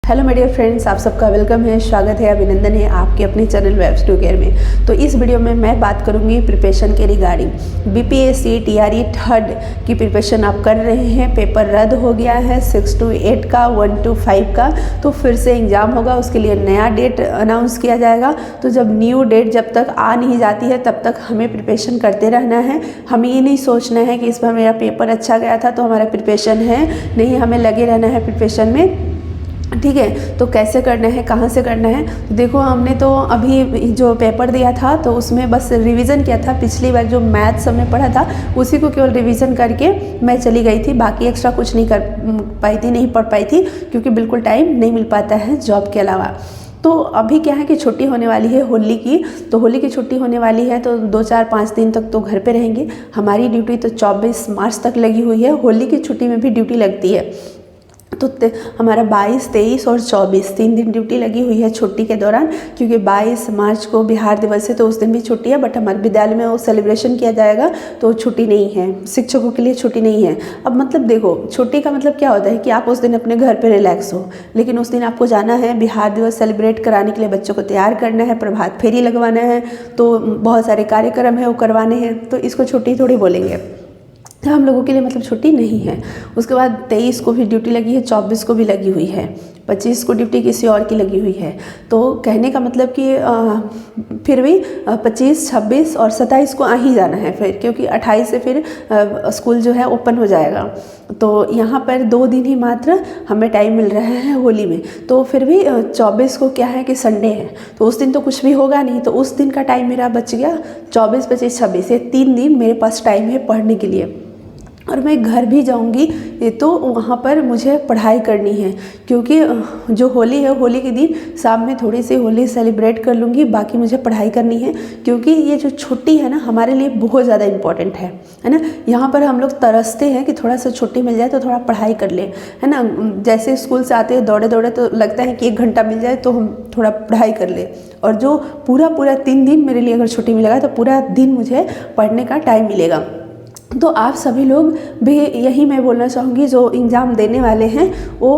Hello मेरे dear friends, आप सबका वेलकम है, स्वागत है, अभिनंदन है आपके अपने चैनल वेब्स टू केयर में। तो इस वीडियो में मैं बात करूंगी प्रिपरेशन के रिगार्डिंग। बीपीएससी टीआरई थर्ड की प्रिपरेशन आप कर रहे हैं, पेपर रद्द हो गया है 6 to 8 का, 1 to 5 का, तो फिर से एग्ज़ाम होगा। उसके लिए नया डेट अनाउंस किया जाएगा। तो जब न्यू डेट जब तक आ नहीं जाती है तब तक हमें प्रिपरेशन करते रहना है। हमें ये नहीं सोचना है कि इस बार मेरा पेपर अच्छा गया था तो हमारा प्रिपरेशन है, नहीं, हमें लगे रहना है प्रिपरेशन में। ठीक है, तो कैसे करना है, कहाँ से करना है? तो देखो, हमने तो अभी जो पेपर दिया था तो उसमें बस रिवीजन किया था। पिछली बार जो मैथ्स हमने पढ़ा था उसी को केवल रिवीजन करके मैं चली गई थी। बाकी एक्स्ट्रा कुछ नहीं कर पाई थी, नहीं पढ़ पाई थी, क्योंकि बिल्कुल टाइम नहीं मिल पाता है जॉब के अलावा। तो अभी क्या है कि छुट्टी होने वाली है होली की, तो होली की छुट्टी होने वाली है तो 2-4-5 दिन तक तो घर पे रहेंगे। हमारी ड्यूटी तो 24 मार्च तक लगी हुई है। होली की छुट्टी में भी ड्यूटी लगती है, तो हमारा 22, 23 और 24 3 दिन ड्यूटी लगी हुई है छुट्टी के दौरान। क्योंकि 22 मार्च को बिहार दिवस है तो उस दिन भी छुट्टी है, बट हमारे विद्यालय में वो सेलिब्रेशन किया जाएगा तो छुट्टी नहीं है, शिक्षकों के लिए छुट्टी नहीं है। अब मतलब देखो, छुट्टी का मतलब क्या होता है कि आप उस दिन अपने घर पर रिलैक्स हो, लेकिन उस दिन आपको जाना है बिहार दिवस सेलिब्रेट कराने के लिए, बच्चों को तैयार करना है, प्रभात फेरी लगवाना है, तो बहुत सारे कार्यक्रम है वो करवाने हैं, तो इसको छुट्टी थोड़ी बोलेंगे। हम लोगों के लिए मतलब छुट्टी नहीं है। उसके बाद 23 को भी ड्यूटी लगी है, 24 को भी लगी हुई है, 25 को ड्यूटी किसी और की लगी हुई है। तो कहने का मतलब कि फिर भी 25, 26 और 27 को आ ही जाना है फिर, क्योंकि 28 से फिर स्कूल जो है ओपन हो जाएगा। तो यहाँ पर 2 दिन ही मात्र हमें टाइम मिल रहा है होली में। तो फिर भी 24 को क्या है कि संडे है, तो उस दिन तो कुछ भी होगा नहीं, तो उस दिन का टाइम मेरा बच गया। 24, 25, 26 ये 3 दिन मेरे पास टाइम है पढ़ने के लिए। और मैं घर भी जाऊंगी ये तो वहाँ पर मुझे पढ़ाई करनी है, क्योंकि जो होली है, होली के दिन शाम में थोड़ी सी होली सेलिब्रेट कर लूँगी, बाकी मुझे पढ़ाई करनी है। क्योंकि ये जो छुट्टी है ना, हमारे लिए बहुत ज़्यादा इम्पॉर्टेंट है ना। यहाँ पर हम लोग तरसते हैं कि थोड़ा सा छुट्टी मिल जाए तो थोड़ा पढ़ाई कर ले, है ना। जैसे स्कूल से आते हैं दौड़े दौड़े तो लगता है कि 1 घंटा मिल जाए तो हम थोड़ा पढ़ाई कर ले, और जो पूरा 3 दिन मेरे लिए अगर छुट्टी मिलेगा तो पूरा दिन मुझे पढ़ने का टाइम मिलेगा। तो आप सभी लोग भी, यही मैं बोलना चाहूँगी, जो एग्ज़ाम देने वाले हैं वो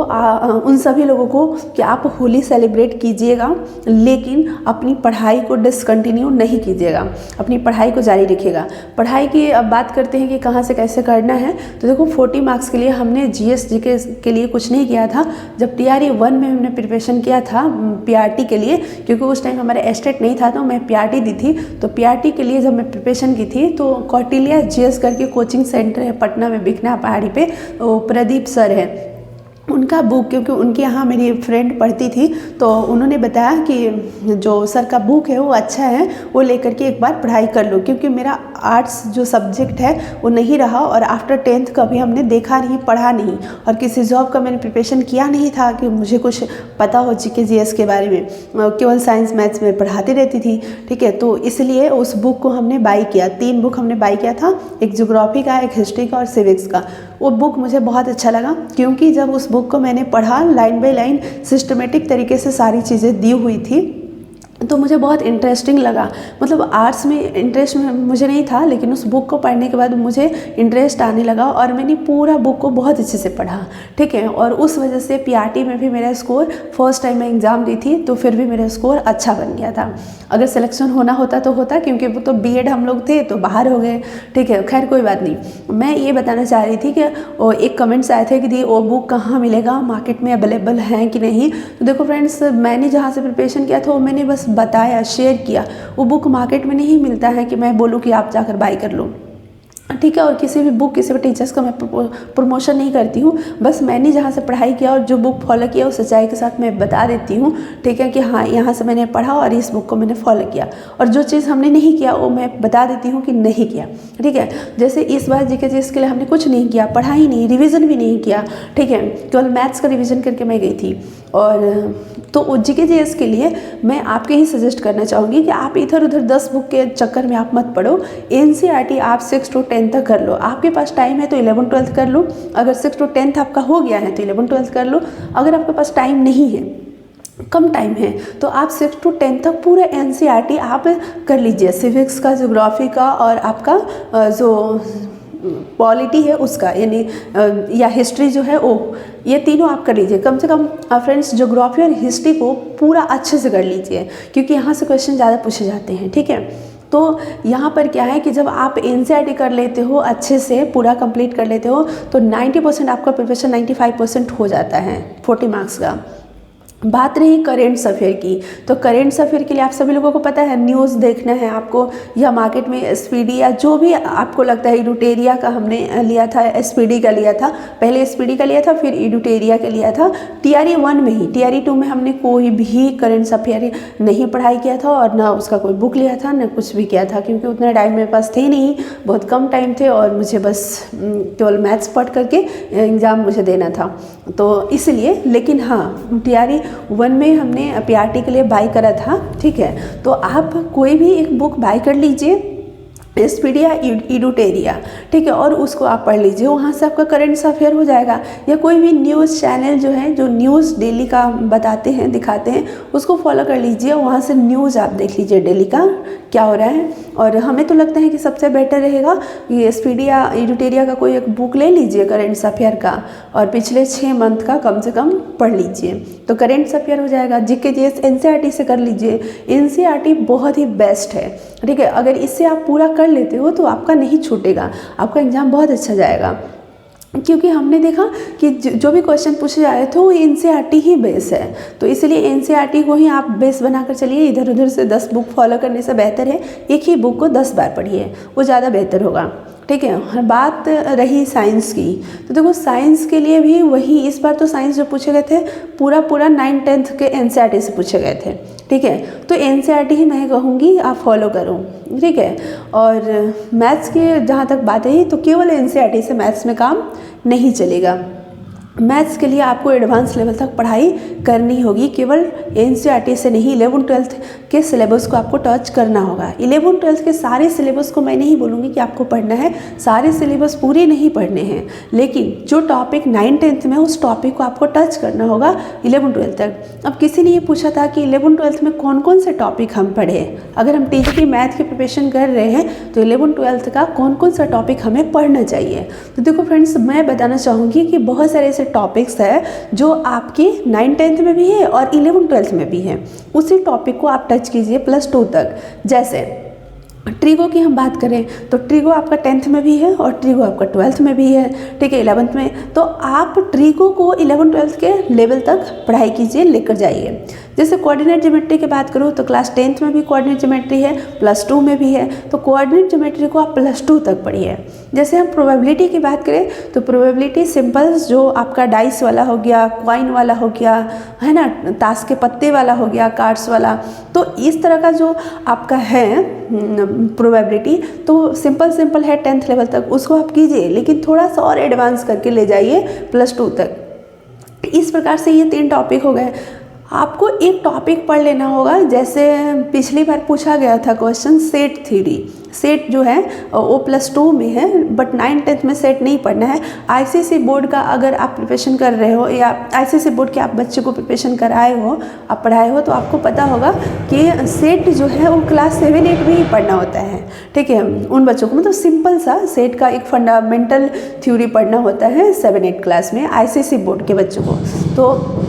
उन सभी लोगों को कि आप होली सेलिब्रेट कीजिएगा, लेकिन अपनी पढ़ाई को डिसकंटिन्यू नहीं कीजिएगा, अपनी पढ़ाई को जारी रखिएगा। पढ़ाई की अब बात करते हैं कि कहाँ से कैसे करना है। तो देखो, 40 मार्क्स के लिए हमने GS GK के लिए कुछ नहीं किया था। जब TRE 1 में हमने प्रिपरेशन किया था PRT के लिए, क्योंकि उस टाइम हमारा एस्टेट नहीं था तो मैं PRT दी थी। तो PRT के लिए जब मैं प्रिपरेशन की थी तो कौटिल्या GS करके कोचिंग सेंटर है पटना में, बिकना पहाड़ी पे, वो प्रदीप सर है, उनका बुक, क्योंकि उनके यहाँ मेरी फ्रेंड पढ़ती थी तो उन्होंने बताया कि जो सर का बुक है वो अच्छा है, वो लेकर के एक बार पढ़ाई कर लो। क्योंकि मेरा आर्ट्स जो सब्जेक्ट है वो नहीं रहा, और आफ्टर 10th कभी हमने देखा नहीं, पढ़ा नहीं, और किसी जॉब का मैंने प्रिपरेशन किया नहीं था कि मुझे कुछ पता हो GK GS के बारे में। केवल साइंस मैथ्स में पढ़ाती रहती थी, ठीक है। तो इसलिए उस बुक को हमने बाई किया। 3 बुक हमने बाई किया था, एक ज्योग्राफी का, एक हिस्ट्री का और सिविक्स का। वो बुक मुझे बहुत अच्छा लगा, क्योंकि जब उस बुक को मैंने पढ़ा, लाइन बाय लाइन सिस्टमेटिक तरीके से सारी चीज़ें दी हुई थी, तो मुझे बहुत इंटरेस्टिंग लगा। मतलब आर्ट्स में इंटरेस्ट मुझे नहीं था, लेकिन उस बुक को पढ़ने के बाद मुझे इंटरेस्ट आने लगा और मैंने पूरा बुक को बहुत अच्छे से पढ़ा, ठीक है। और उस वजह से PRT में भी मेरा स्कोर, फर्स्ट टाइम मैं एग्ज़ाम दी थी तो फिर भी मेरा स्कोर अच्छा बन गया था। अगर सिलेक्शन होना होता तो होता, क्योंकि वो तो BEd हम लोग थे तो बाहर हो गए, ठीक है। खैर कोई बात नहीं। मैं ये बताना चाह रही थी कि एक कमेंट्स आए थे कि दी वो बुक कहाँ मिलेगा, मार्केट में अवेलेबल है कि नहीं। तो देखो फ्रेंड्स, मैंने जहाँ से प्रिपरेशन किया था वो मैंने बस बताया, शेयर किया। वो बुक मार्केट में नहीं मिलता है कि मैं बोलूँ कि आप जाकर बाई कर लो, ठीक है। और किसी भी बुक, किसी भी टीचर्स का मैं प्रमोशन नहीं करती हूँ, बस मैंने जहाँ से पढ़ाई किया और जो बुक फॉलो किया उस सच्चाई के साथ मैं बता देती हूँ, ठीक है, कि हाँ यहाँ से मैंने पढ़ा और इस बुक को मैंने फॉलो किया। और जो चीज़ हमने नहीं किया वो मैं बता देती हूँ कि नहीं किया, ठीक है। जैसे इस बार GK GS के लिए हमने कुछ नहीं किया, पढ़ाई नहीं, रिविज़न भी नहीं किया, ठीक है। केवल मैथ्स का रिविज़न करके मैं गई थी। और तो GK GS के लिए मैं आपके ही सजेस्ट करना चाहूँगी कि आप इधर उधर 10 बुक के चक्कर में आप मत पढ़ो। NCERT आप 6 to 10 तक कर लो। आपके पास टाइम है तो 11, 12 कर लो। अगर 6 to 10 आपका हो गया है तो 11, 12 कर लो। अगर आपके पास टाइम नहीं है, कम टाइम है, तो आप 6 to 10 तक पूरा NCERT आप कर लीजिए, सिविक्स का, ज्योग्राफी का और आपका जो पॉलिटी है उसका, यानी या हिस्ट्री जो है वो, ये तीनों आप कर लीजिए। कम से कम फ्रेंड्स ज्योग्राफी और हिस्ट्री को पूरा अच्छे से कर लीजिए, क्योंकि यहाँ से क्वेश्चन ज़्यादा पूछे जाते हैं। ठीक है, तो यहाँ पर क्या है कि जब आप एनसीईआरटी कर लेते हो, अच्छे से पूरा कंप्लीट कर लेते हो, तो 90% आपका प्रिपरेशन 95% हो जाता है 40 मार्क्स का। बात रही करेंट्स अफेयर की, तो करेंट्स अफेयर के लिए आप सभी लोगों को पता है न्यूज़ देखना है आपको, या मार्केट में एसपीडी या जो भी आपको लगता है, इडुटेरिया का हमने लिया था, एसपीडी का लिया था, पहले एसपीडी का लिया था, फिर इडुटेरिया का लिया था। टीआरई 1 में ही, टीआरई 2 में हमने कोई भी करेंट्स अफेयर नहीं पढ़ाई किया था, और ना उसका कोई बुक लिया था, ना कुछ भी किया था, क्योंकि उतना टाइम मेरे पास थे नहीं, बहुत कम टाइम थे, और मुझे बस केवल मैथ्स पढ़ करके एग्ज़ाम मुझे देना था, तो इसलिए। लेकिन हाँ, टीआरई 1 में हमने पीआरटी के लिए बाय करा था। ठीक है, तो आप कोई भी एक बुक बाय कर लीजिए, एसपीडी या इडुटेरिया, ठीक है, और उसको आप पढ़ लीजिए, वहाँ से आपका करंट अफेयर हो जाएगा। या कोई भी न्यूज़ चैनल जो है, जो न्यूज़ डेली का बताते हैं, दिखाते हैं, उसको फॉलो कर लीजिए, वहाँ से न्यूज़ आप देख लीजिए डेली का क्या हो रहा है। और हमें तो लगता है कि सबसे बेटर रहेगा कि एसपीडी या इडुटेरिया का कोई एक बुक ले लीजिए करंट अफेयर का, और पिछले 6 मंथ का कम से कम पढ़ लीजिए, तो करंट अफेयर हो जाएगा। जीके जीएस एनसीईआरटी से कर लीजिए, एनसीईआरटी बहुत ही बेस्ट है। ठीक है, अगर इससे आप पूरा कर लेते हो तो आपका नहीं छूटेगा, आपका एग्ज़ाम बहुत अच्छा जाएगा, क्योंकि हमने देखा कि जो भी क्वेश्चन पूछे जा रहे थे वो एनसीईआरटी ही बेस है, तो इसलिए एनसीईआरटी को ही आप बेस बनाकर चलिए। इधर उधर से 10 बुक फॉलो करने से बेहतर है एक ही बुक को 10 बार पढ़िए, वो ज़्यादा बेहतर होगा। ठीक है, बात रही साइंस की, तो देखो साइंस के लिए भी वही, इस बार तो साइंस जो पूछे गए थे पूरा 9th-10th के एनसीईआरटी से पूछे गए थे। ठीक है, तो एनसीईआरटी ही मैं कहूँगी आप फॉलो करो। ठीक है, और मैथ्स की जहाँ तक बात है, तो केवल एनसीईआरटी से मैथ्स में काम नहीं चलेगा। मैथ्स के लिए आपको एडवांस लेवल तक पढ़ाई करनी होगी, केवल एनसीईआरटी से नहीं, 11th-12th के सिलेबस को आपको टच करना होगा। 11th-12th के सारे सिलेबस को मैं नहीं बोलूँगी कि आपको पढ़ना है, सारे सिलेबस पूरे नहीं पढ़ने हैं, लेकिन जो टॉपिक 9th-10th में उस टॉपिक को आपको टच करना होगा 11th-12th तक। अब किसी ने ये पूछा था कि 11th-12th में कौन कौन से टॉपिक हम पढ़ें, अगर हम टीजीटी मैथ की प्रिपरेशन कर रहे हैं तो 11th-12th का कौन कौन सा टॉपिक हमें पढ़ना चाहिए। तो देखो फ्रेंड्स, मैं बताना चाहूँगी कि बहुत सारे ऐसे टॉपिक्स है जो आपके 9th-10th में भी है और 11th-12th में भी है, उसी टॉपिक को आप टच कीजिए +2 तक। जैसे ट्रिगो की हम बात करें तो ट्रिगो आपका 10th में भी है और ट्रिगो आपका 12th में भी है। ठीक है, 11th में, तो आप ट्रिगो को 11th-12th के लेवल तक पढ़ाई कीजिए, लेकर जाइए। जैसे कोऑर्डिनेट ज्योमेट्री की बात करूँ तो क्लास 10th में भी कोऑर्डिनेट ज्योमेट्री है, +2 में भी है, तो कोऑर्डिनेट ज्योमेट्री को आप +2 तक पढ़िए। जैसे हम प्रोबेबिलिटी की बात करें तो प्रोबेबिलिटी सिंपल्स जो आपका डाइस वाला हो गया, कॉइन वाला हो गया, है ना, ताश के पत्ते वाला हो गया, कार्ड्स वाला, तो इस तरह का जो आपका है प्रोबेबिलिटी, तो सिंपल है 10th लेवल तक, उसको आप कीजिए, लेकिन थोड़ा सा और एडवांस करके ले जाइए +2 तक। इस प्रकार से ये 3 टॉपिक हो गए। आपको एक टॉपिक पढ़ लेना होगा, जैसे पिछली बार पूछा गया था क्वेश्चन सेट थ्योरी। सेट जो है वो +2 में है, बट 9th-10th में सेट नहीं पढ़ना है। आईसीएसई बोर्ड का अगर आप प्रिपरेशन कर रहे हो, या आईसीएसई बोर्ड के आप बच्चे को प्रिपरेशन कराए हो, आप पढ़ाए हो, तो आपको पता होगा कि सेट जो है वो क्लास 7-8 में ही पढ़ना होता है। ठीक है, उन बच्चों को, मतलब सिंपल सा सेट का एक फंडामेंटल थ्योरी पढ़ना होता है 7-8 क्लास में आईसीएसई बोर्ड के बच्चों को। तो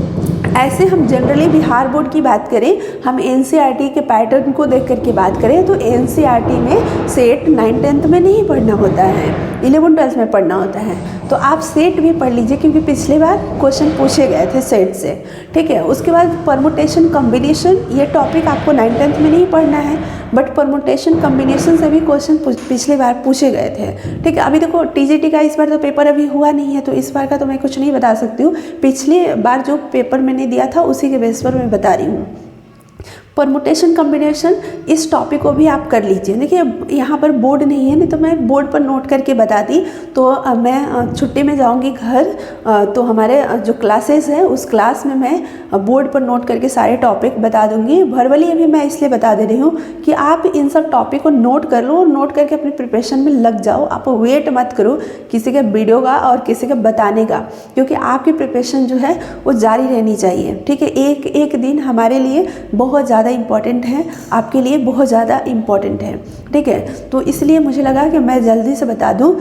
ऐसे हम जनरली बिहार बोर्ड की बात करें, हम एनसीईआरटी के पैटर्न को देख करके बात करें, तो एनसीईआरटी में सेट 9th-10th में नहीं पढ़ना होता है, 11th-12th में पढ़ना होता है। तो आप सेट भी पढ़ लीजिए, क्योंकि पिछली बार क्वेश्चन पूछे गए थे सेट से। ठीक है, उसके बाद परमुटेशन कॉम्बिनेशन, ये टॉपिक आपको 9th-10th में नहीं पढ़ना है, बट परमुटेशन कॉम्बिनेशन से भी क्वेश्चन पिछली बार पूछे गए थे। ठीक है, अभी देखो टीजीटी का इस बार तो पेपर अभी हुआ नहीं है, तो इस बार का तो मैं कुछ नहीं बता सकती हूँ। पिछली बार जो पेपर मैंने दिया था उसी के बेस पर मैं बता रही हूँ। परमुटेशन कॉम्बिनेशन, इस टॉपिक को भी आप कर लीजिए। देखिए यहाँ पर बोर्ड नहीं है, नहीं तो मैं बोर्ड पर नोट करके बता दी, तो मैं छुट्टी में जाऊँगी घर, तो हमारे जो क्लासेस है उस क्लास में मैं बोर्ड पर नोट करके सारे टॉपिक बता दूँगी। वर्बली अभी मैं इसलिए बता दे रही हूँ कि आप इन सब टॉपिक को नोट कर लो और नोट करके अपनी प्रिपरेशन में लग जाओ। आप वेट मत करो किसी के वीडियो का और किसी के बताने का, क्योंकि आपकी प्रिपरेशन जो है वो जारी रहनी चाहिए। ठीक है, एक दिन हमारे लिए बहुत ज़्यादा ज़्यादा इम्पॉर्टेंट है, आपके लिए बहुत ज़्यादा इम्पॉर्टेंट है, ठीक है। तो इसलिए मुझे लगा कि मैं जल्दी से बता दूं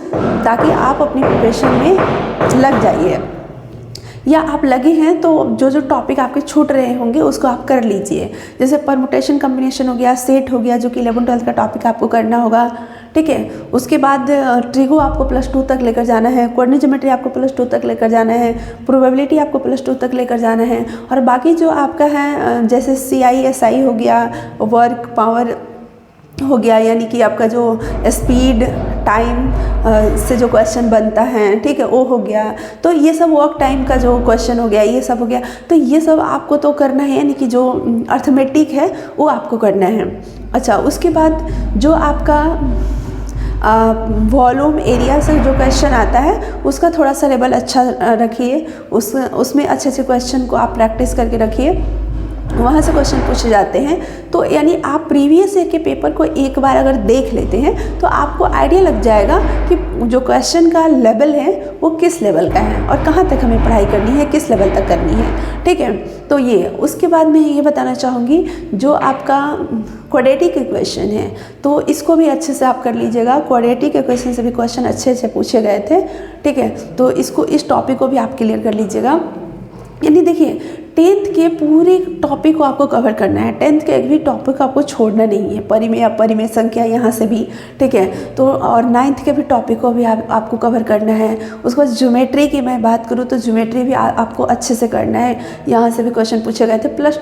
ताकि आप अपनी प्रिपरेशन में लग जाइए, या आप लगे हैं तो जो जो टॉपिक आपके छूट रहे होंगे उसको आप कर लीजिए। जैसे परमुटेशन कम्बिनेशन हो गया, सेट हो गया, जो कि 11th-12th का टॉपिक आपको करना होगा, ठीक है। उसके बाद ट्रिगो आपको +2 तक लेकर जाना है, कोऑर्डिनेट ज्योमेट्री आपको +2 तक लेकर जाना है, प्रोबेबिलिटी आपको +2 तक लेकर जाना है, और बाकी जो आपका है जैसे CI SI हो गया, वर्क पावर हो गया, यानी कि आपका जो स्पीड टाइम से जो क्वेश्चन बनता है, ठीक है, वो हो गया। तो ये सब वर्क टाइम का जो क्वेश्चन हो गया, ये सब हो गया। तो ये सब आपको तो करना है, यानी कि जो अर्थमेटिक है वो आपको करना है। अच्छा, उसके बाद जो आपका वॉल्यूम एरिया से जो क्वेश्चन आता है उसका थोड़ा सा लेवल अच्छा रखिए, उसमें अच्छे अच्छे क्वेश्चन को आप प्रैक्टिस करके रखिए, वहाँ से क्वेश्चन पूछे जाते हैं। तो यानी आप प्रीवियस ईयर के पेपर को एक बार अगर देख लेते हैं तो आपको आइडिया लग जाएगा कि जो क्वेश्चन का लेवल है वो किस लेवल का है और कहाँ तक हमें पढ़ाई करनी है, किस लेवल तक करनी है, ठीक है। तो ये उसके बाद मैं ये बताना चाहूँगी, जो आपका क्वाड्रेटिक इक्वेशन है तो इसको भी अच्छे से आप कर लीजिएगा। क्वाड्रेटिक इक्वेशन से भी क्वेश्चन अच्छे अच्छे पूछे गए थे, ठीक है। तो इस टॉपिक को भी आप क्लियर कर लीजिएगा। यानी देखिए 10th के पूरे टॉपिक को आपको कवर करना है, 10th के एक भी टॉपिक आपको छोड़ना नहीं है, परिमेय अपरिमेय संख्या यहाँ से भी, ठीक है। तो और 9th के भी टॉपिक को भी आपको कवर करना है। उसके बाद ज्योमेट्री की मैं बात करूँ तो ज्योमेट्री भी आपको अच्छे से करना है, यहाँ से भी क्वेश्चन पूछे गए थे। प्लस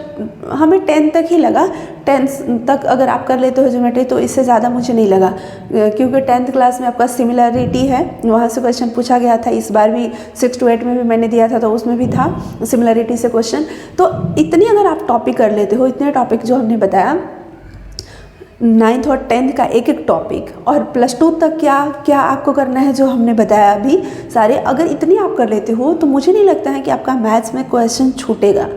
हमें 10th तक ही लगा, 10th तक अगर आप कर लेते हो ज्योमेट्री तो इससे ज़्यादा मुझे नहीं लगा, क्योंकि 10th क्लास में आपका सिमिलरिटी है, वहाँ से क्वेश्चन पूछा गया था। इस बार भी 6 to 8 में भी मैंने दिया था तो उसमें भी था सिमिलरिटी से क्वेश्चन। तो इतनी अगर आप टॉपिक कर लेते हो, इतने टॉपिक जो हमने बताया 9th और 10th का एक एक टॉपिक, और +2 तक क्या क्या आपको करना है जो हमने बताया अभी सारे, अगर इतनी आप कर लेते हो तो मुझे नहीं लगता है कि आपका मैथ्स में क्वेश्चन छूटेगा,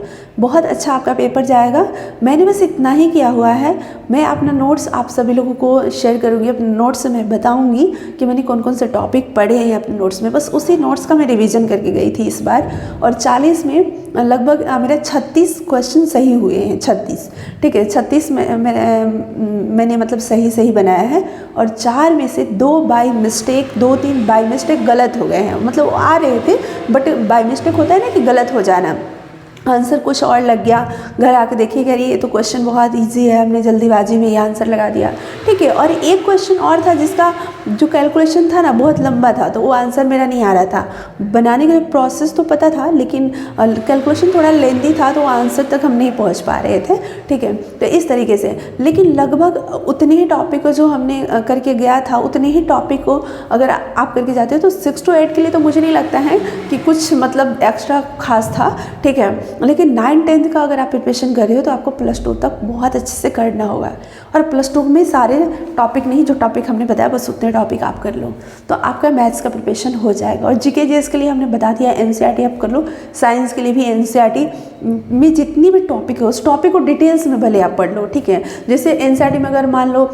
बहुत अच्छा आपका पेपर जाएगा। मैंने बस इतना ही किया हुआ है। मैं अपना नोट्स आप सभी लोगों को शेयर करूँगी, अपने नोट्स से मैं बताऊँगी कि मैंने कौन कौन से टॉपिक पढ़े हैं अपने नोट्स में। बस उसी नोट्स का मैं रिवीजन करके गई थी इस बार, और 40 में लगभग मेरे 36 क्वेश्चन सही हुए हैं, 36, ठीक है। 36 में मैंने मतलब सही बनाया है, और 4 में से 2 बाय मिस्टेक, 2-3 बाय मिस्टेक गलत हो गए हैं, मतलब आ रहे थे बट बाय मिस्टेक होता है ना कि गलत हो जाना, आंसर कुछ और लग गया। घर आके देखिए कि अरे ये तो क्वेश्चन बहुत इजी है, हमने जल्दीबाजी में ये आंसर लगा दिया, ठीक है। और एक क्वेश्चन और था जिसका जो कैलकुलेशन था ना बहुत लंबा था, तो वो आंसर मेरा नहीं आ रहा था। बनाने का प्रोसेस तो पता था लेकिन कैलकुलेशन थोड़ा लेंदी था, तो आंसर तक हम नहीं पहुँच पा रहे थे, ठीक है। तो इस तरीके से, लेकिन लगभग उतने ही टॉपिक को जो हमने करके गया था, उतने ही टॉपिक को अगर आप करके जाते हो तो 6 to 8 के लिए तो मुझे नहीं लगता है कि कुछ मतलब एक्स्ट्रा खास था, ठीक है। लेकिन 9-10th का अगर आप प्रिपरेशन कर रहे हो तो आपको +2 तक बहुत अच्छे से करना होगा, और +2 में सारे टॉपिक नहीं, जो टॉपिक हमने बताया बस उतने टॉपिक आप कर लो तो आपका मैथ्स का प्रिपरेशन हो जाएगा। और जीके जीएस के लिए हमने बता दिया एनसीईआरटी आप कर लो, साइंस के लिए भी एनसीईआरटी में जितनी भी टॉपिक है उस टॉपिक को डिटेल्स में भले आप पढ़ लो, ठीक है। जैसे एनसीईआरटी में अगर मान लो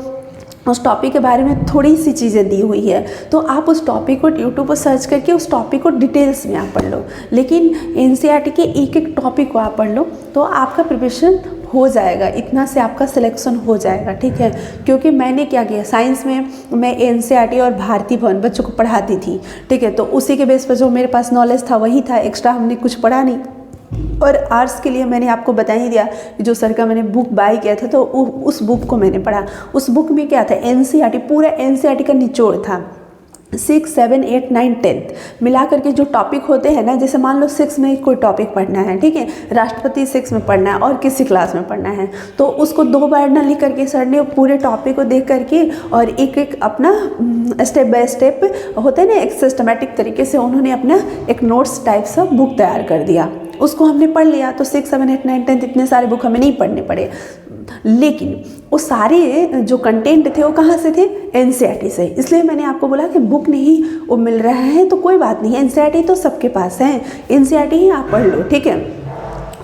उस टॉपिक के बारे में थोड़ी सी चीज़ें दी हुई है तो आप उस टॉपिक को यूट्यूब पर सर्च करके उस टॉपिक को डिटेल्स में आप पढ़ लो, लेकिन एनसीईआरटी के एक एक टॉपिक को आप पढ़ लो तो आपका प्रिपरेशन हो जाएगा, इतना से आपका सिलेक्शन हो जाएगा, ठीक है। क्योंकि मैंने क्या किया, साइंस में मैं एनसीईआरटी और भारती भवन बच्चों को पढ़ाती थी, ठीक है। तो उसी के बेस पर जो मेरे पास नॉलेज था वही था, एक्स्ट्रा हमने कुछ पढ़ा नहीं। और आर्ट्स के लिए मैंने आपको बता ही दिया जो सर का मैंने बुक बाय किया था तो उस बुक को मैंने पढ़ा। उस बुक में क्या था, एनसीईआरटी, पूरा एनसीईआरटी का निचोड़ था। 6, 7, 8, 9, 10 मिला करके जो टॉपिक होते हैं ना, जैसे मान लो 6 में कोई टॉपिक पढ़ना है, ठीक है, राष्ट्रपति 6 में पढ़ना है और किसी क्लास में पढ़ना है, तो उसको 2 बार ना लिख करके सर ने पूरे टॉपिक को देख करके और एक एक अपना स्टेप बाय स्टेप होता है ना, एक सिस्टमेटिक तरीके से उन्होंने अपना एक नोट्स टाइप सा बुक तैयार कर दिया, उसको हमने पढ़ लिया। तो 6, 7, 8, 9, 10 इतने सारे बुक हमें नहीं पढ़ने पड़े, लेकिन वो सारे जो कंटेंट थे वो कहाँ से थे, एनसीईआरटी से। इसलिए मैंने आपको बोला कि बुक नहीं वो मिल रहा है तो कोई बात नहीं, एनसीईआरटी तो सबके पास है, एनसीईआरटी ही आप पढ़ लो, ठीक है।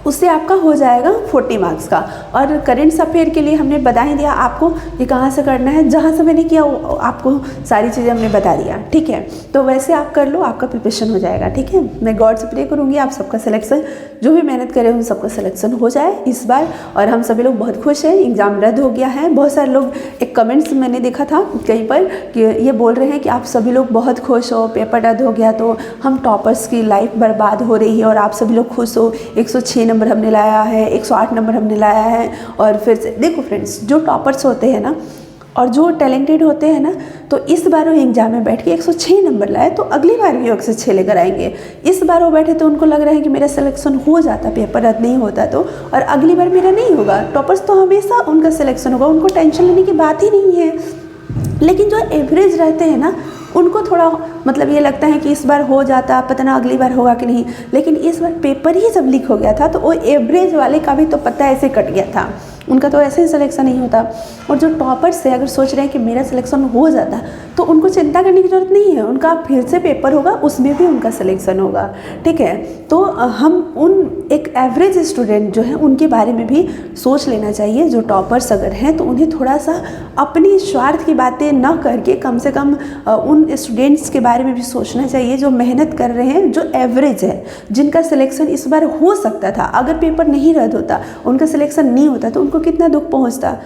उससे आपका हो जाएगा 40 मार्क्स का। और करेंट्स अफेयर के लिए हमने बता ही दिया आपको ये कहाँ से करना है, जहाँ से मैंने किया आपको सारी चीज़ें हमने बता दिया, ठीक है। तो वैसे आप कर लो, आपका प्रिपरेशन हो जाएगा, ठीक है। मैं गॉड से प्रे करूँगी आप सबका सिलेक्शन, जो भी मेहनत करे उन सबका सिलेक्शन हो जाए इस बार। और हम सभी लोग बहुत खुश हैं, एग्ज़ाम रद्द हो गया है। बहुत सारे लोग, एक कमेंट्स मैंने देखा था कहीं पर कि ये बोल रहे हैं कि आप सभी लोग बहुत खुश हो, पेपर रद्द हो गया तो हम टॉपर्स की लाइफ बर्बाद हो रही है और आप सभी लोग खुश हो। 106 नंबर हमने लाया है, 108 नंबर हमने लाया है। और फिर से देखो फ्रेंड्स, जो टॉपर्स होते हैं ना और जो टैलेंटेड होते हैं ना, तो इस बार वो एग्जाम में बैठ के 106 नंबर लाए तो अगली बार भी 106 लेकर आएंगे। इस बार वो बैठे तो उनको लग रहा है कि मेरा सिलेक्शन हो जाता, पेपर रद्द नहीं होता तो, और अगली बार मेरा नहीं होगा। टॉपर्स तो हमेशा उनका सिलेक्शन होगा, उनको टेंशन लेने की बात ही नहीं है। लेकिन जो एवरेज रहते हैं ना, उनको थोड़ा मतलब ये लगता है कि इस बार हो जाता, पता ना अगली बार होगा कि नहीं। लेकिन इस बार पेपर ही जब लीक हो गया था तो वो एवरेज वाले का भी तो पता ऐसे कट गया था, उनका तो ऐसे ही सिलेक्शन नहीं होता। और जो टॉपर्स से अगर सोच रहे हैं कि मेरा सिलेक्शन हो जाता तो उनको चिंता करने की ज़रूरत नहीं है, उनका फिर से पेपर होगा, उसमें भी उनका सिलेक्शन होगा, ठीक है। तो हम उन एक एवरेज स्टूडेंट जो है उनके बारे में भी सोच लेना चाहिए। जो टॉपर्स अगर हैं तो उन्हें थोड़ा सा अपनी स्वार्थ की बातें न करके कम से कम उन स्टूडेंट्स के बारे में भी सोचना चाहिए जो मेहनत कर रहे हैं, जो एवरेज है, जिनका सिलेक्शन इस बार हो सकता था। अगर पेपर नहीं रद्द होता, उनका सिलेक्शन नहीं होता तो उनको कितना दुख पहुंचता।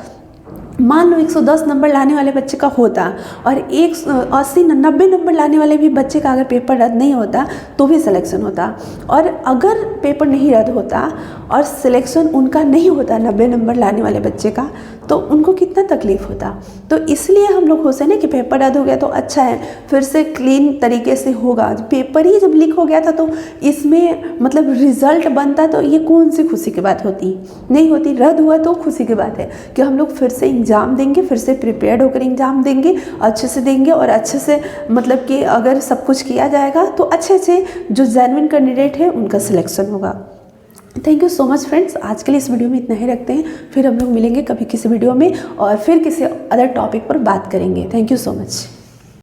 मान लो 110 नंबर लाने वाले बच्चे का होता और 80-90 नंबर लाने वाले भी बच्चे का अगर पेपर रद्द नहीं होता तो भी सिलेक्शन होता। और अगर पेपर नहीं रद्द होता और सिलेक्शन उनका नहीं होता 90 नंबर लाने वाले बच्चे का, तो उनको कितना तकलीफ़ होता। तो इसलिए हम लोग खुश हैं ना कि पेपर रद्द हो गया तो अच्छा है, फिर से क्लीन तरीके से होगा। पेपर ही जब लीक हो गया था तो इसमें मतलब रिज़ल्ट बनता तो ये कौन सी खुशी की बात होती, नहीं होती। रद्द हुआ तो खुशी की बात है कि हम लोग फिर से एग्ज़ाम देंगे, फिर से प्रिपेयर्ड होकर एग्ज़ाम देंगे, अच्छे से देंगे। और अच्छे से मतलब कि अगर सब कुछ किया जाएगा तो अच्छे से जो जेन्युइन कैंडिडेट है उनका सिलेक्शन होगा। Thank you so much friends, आज के लिए इस वीडियो में इतना ही रखते हैं। फिर हम लोग मिलेंगे कभी किसी वीडियो में और फिर किसी अदर टॉपिक पर बात करेंगे। Thank you so much.